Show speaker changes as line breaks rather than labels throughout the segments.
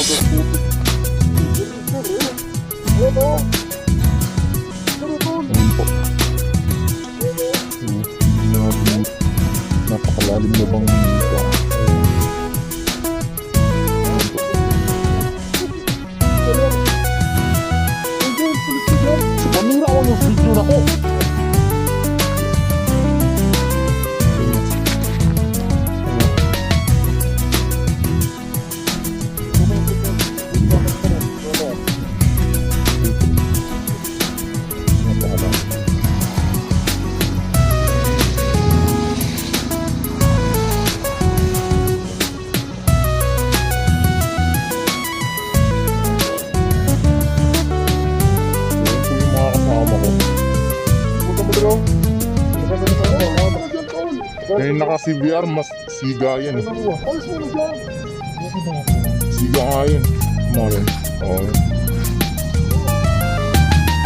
Napakalalim na bang ito. Panira ako yung video na ko. Ngayon naka-CBR, mas siga yan. Siga nga yun. Kumarin. Okay.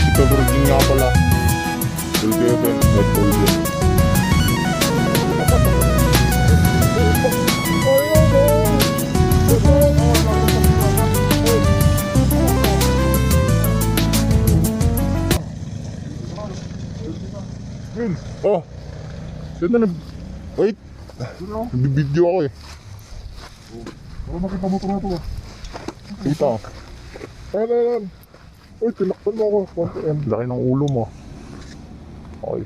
Ito virgin nga pala. Golden. Not golden. Oh! Saan na wait! Nagbibideo ako eh.
Para makita mo ito na ito.
Kita.
Ayan. Uy, tinakpan mo ako. 1PM.
Laki ng ulo mo. Okay.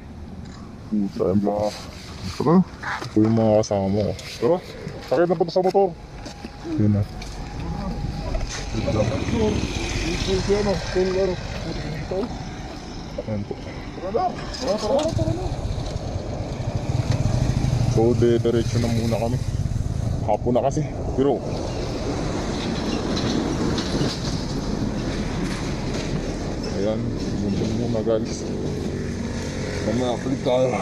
Puta yan ba?
Tara.
Ito yung mga kasama mo.
Tara. Sakit na punta sa motor.
Yun na. Ayan po.
Tara na.
So, diretso na muna kami. Hapon na kasi. Pero ayan, buntong muna guys. Mamaya, balik tayo.